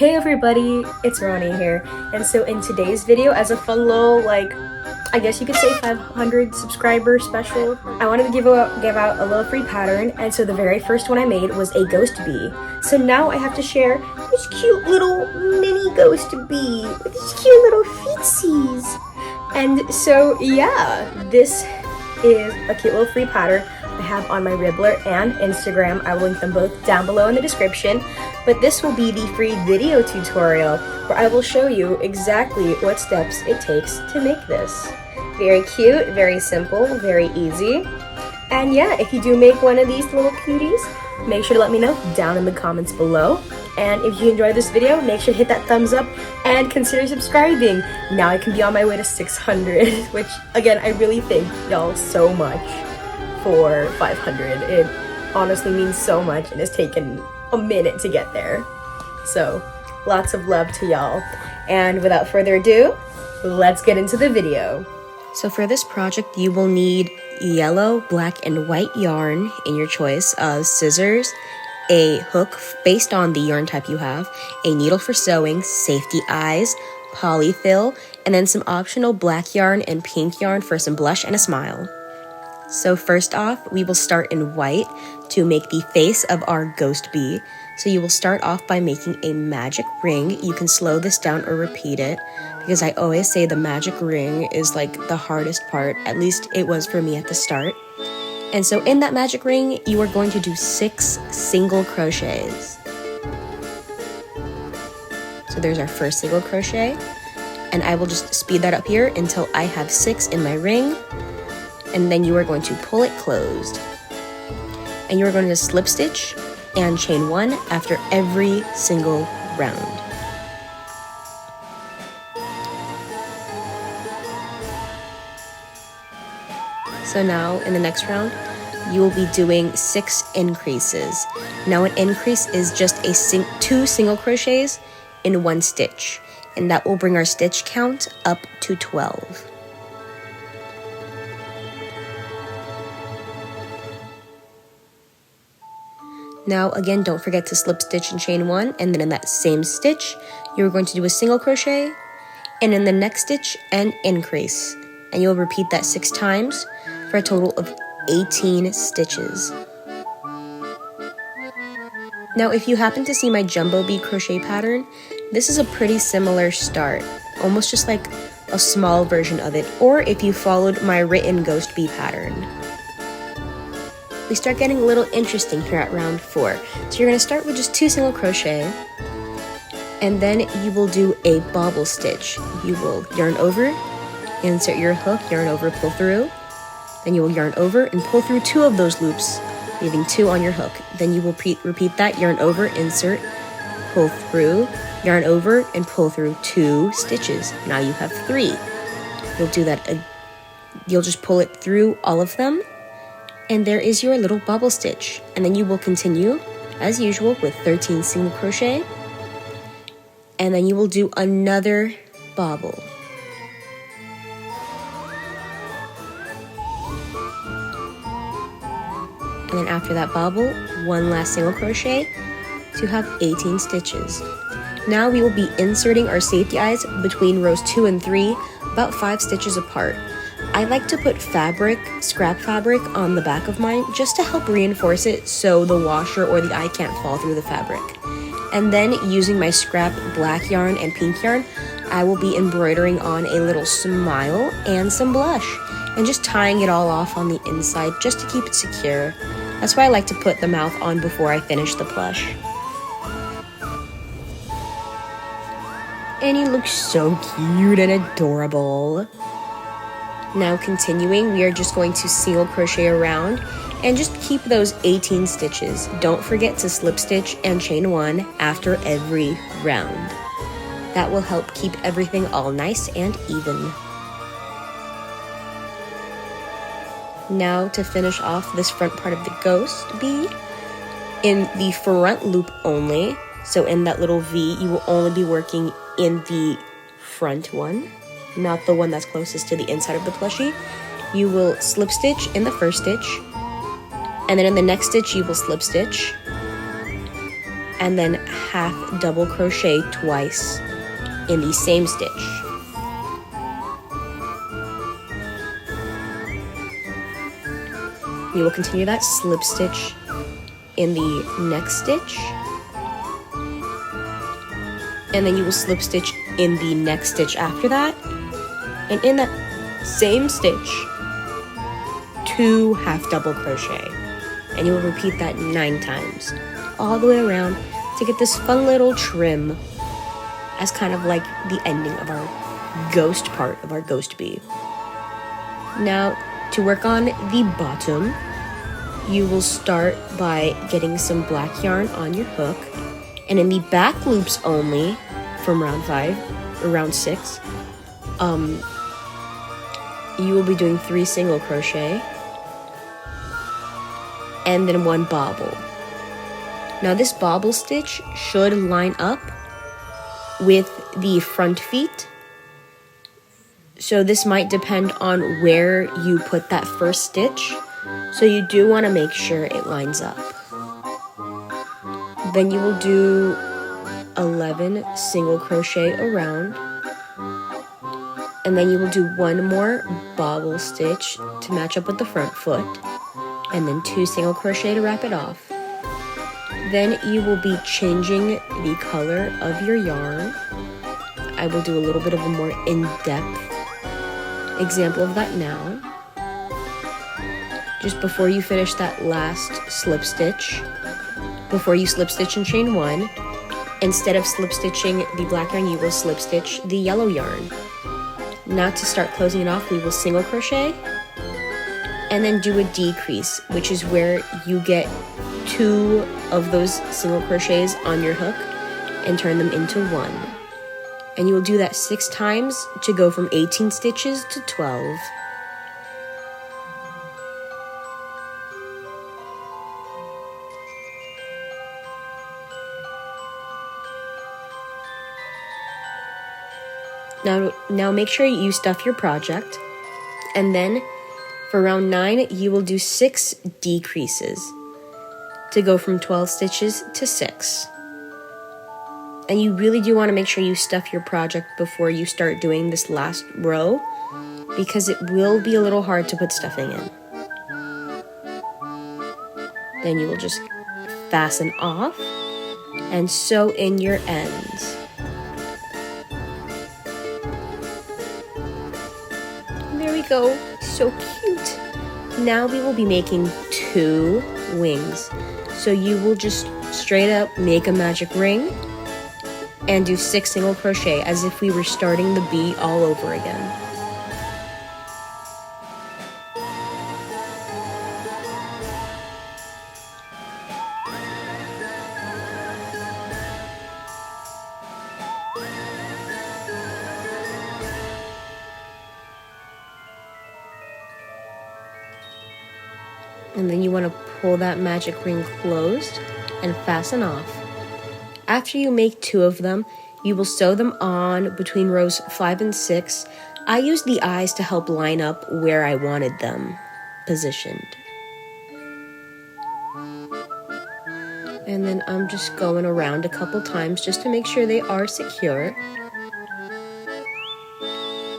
Hey everybody, it's Ronnie here, and so in today's video, as a fun little, I guess you could say 500 subscriber special, I wanted to give out a little free pattern, and so the very first one I made was a ghost bee. So now I have to share this cute little mini ghost bee with these cute little feetsies. And so yeah, this is a cute little free pattern I have on my Ribblr and Instagram. I will link them both down below in the description. But this will be the free video tutorial where I will show you exactly what steps it takes to make this. Very cute, very simple, very easy. And yeah, if you do make one of these little cuties, make sure to let me know down in the comments below. And if you enjoyed this video, make sure to hit that thumbs up and consider subscribing. Now I can be on my way to 600, which again, I really thank y'all so much for 500. It honestly means so much and it's taken a minute to get there. So lots of love to y'all. And without further ado, let's get into the video. So for this project, you will need yellow, black, and white yarn in your choice of scissors, a hook based on the yarn type you have, a needle for sewing, safety eyes, polyfill, and then some optional black yarn and pink yarn for some blush and a smile. So first off, we will start in white to make the face of our ghost bee. So you will start off by making a magic ring. You can slow this down or repeat it because I always say the magic ring is like the hardest part. At least it was for me at the start. And so in that magic ring, you are going to do 6 single crochets. So there's our first single crochet. And I will just speed that up here until I have 6 in my ring. And then you are going to pull it closed. And you are going to slip stitch and chain 1 after every single round. So now in the next round, you will be doing 6 increases. Now an increase is just 2 single crochets in 1 stitch, and that will bring our stitch count up to 12. Now again, don't forget to slip stitch and chain 1, and then in that same stitch, you're going to do a single crochet, and in the next stitch, an increase. And you'll repeat that 6 times for a total of 18 stitches. Now if you happen to see my jumbo bee crochet pattern, this is a pretty similar start, almost just like a small version of it, or if you followed my written ghost bee pattern. We start getting a little interesting here at round 4. So you're going to start with just 2 single crochet, and then you will do a bobble stitch. You will yarn over, insert your hook, yarn over, pull through. Then you will yarn over and pull through 2 of those loops, leaving 2 on your hook. Then you will repeat that, yarn over, insert, pull through, yarn over, and pull through 2 stitches. Now you have 3. You'll do that, you'll just pull it through all of them, and there is your little bubble stitch. And then you will continue, as usual, with 13 single crochet, and then you will do another bobble. And then after that bobble, 1 last single crochet to have 18 stitches. Now we will be inserting our safety eyes between rows 2 and 3, about 5 stitches apart. I like to put fabric, scrap fabric, on the back of mine just to help reinforce it so the washer or the eye can't fall through the fabric. And then using my scrap black yarn and pink yarn, I will be embroidering on a little smile and some blush and just tying it all off on the inside just to keep it secure. That's why I like to put the mouth on before I finish the plush. And he looks so cute and adorable. Now continuing, we are just going to single crochet around and just keep those 18 stitches. Don't forget to slip stitch and chain 1 after every round. That will help keep everything all nice and even. Now to finish off this front part of the ghost bee, in the front loop only, so in that little V, you will only be working in the front one, not the one that's closest to the inside of the plushie. You will slip stitch in the first stitch, and then in the next stitch you will slip stitch, and then half double crochet twice in the same stitch. You will continue that slip stitch in the next stitch, and then you will slip stitch in the next stitch after that, and in that same stitch 2 half double crochet, and you will repeat that 9 times all the way around to get this fun little trim as kind of like the ending of our ghost part of our ghost bee. Now, to work on the bottom, you will start by getting some black yarn on your hook, and in the back loops only from round 5 or round 6, you will be doing 3 single crochet and then 1 bobble. Now this bobble stitch should line up with the front feet, so this might depend on where you put that first stitch, so you do want to make sure it lines up. Then you will do 11 single crochet around, and then you will do 1 more bobble stitch to match up with the front foot, and then 2 single crochet to wrap it off. Then you will be changing the color of your yarn. I will do a little bit of a more in-depth example of that now. Just before you finish that last slip stitch, before you slip stitch and chain 1, instead of slip stitching the black yarn, you will slip stitch the yellow yarn. Now to start closing it off, we will single crochet and then do a decrease, which is where you get 2 of those single crochets on your hook and turn them into 1. And you will do that 6 times to go from 18 stitches to 12. Now make sure you stuff your project, and then for round 9 you will do 6 decreases to go from 12 stitches to 6. And you really do want to make sure you stuff your project before you start doing this last row, because it will be a little hard to put stuffing in. Then you will just fasten off and sew in your ends. There we go, so cute. Now we will be making 2 wings. So you will just straight up make a magic ring and do 6 single crochet as if we were starting the bee all over again. And then you want to pull that magic ring closed and fasten off. After you make 2 of them, you will sew them on between rows 5 and 6. I used the eyes to help line up where I wanted them positioned. And then I'm just going around a couple times just to make sure they are secure.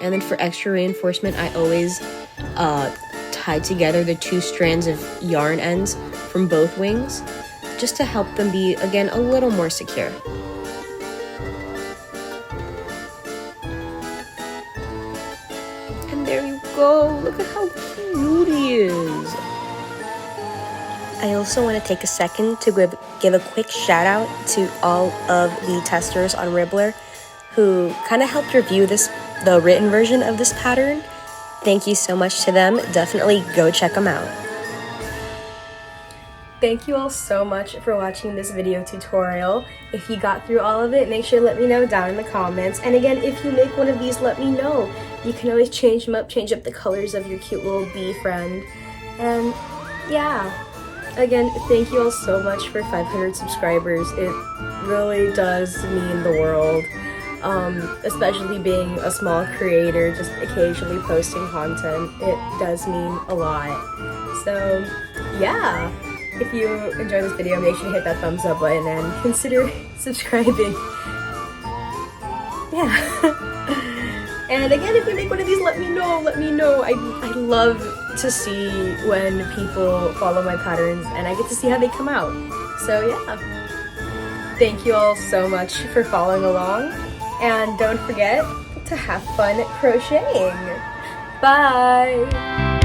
And then for extra reinforcement, I always tie together the 2 strands of yarn ends from both wings, just to help them be, again, a little more secure. And there you go, look at how cute he is. I also want to take a second to give a quick shout out to all of the testers on Ribblr who kind of helped review the written version of this pattern. Thank you so much to them. Definitely go check them out. Thank you all so much for watching this video tutorial. If you got through all of it, make sure to let me know down in the comments. And again, if you make one of these, let me know. You can always change them up, change up the colors of your cute little bee friend. And yeah, again, thank you all so much for 500 subscribers. It really does mean the world. Especially being a small creator, just occasionally posting content, it does mean a lot. So yeah, if you enjoyed this video, make sure to hit that thumbs up button and consider subscribing. Yeah. And again, if you make one of these, let me know. I love to see when people follow my patterns and I get to see how they come out. So yeah. Thank you all so much for following along. And don't forget to have fun crocheting. Bye!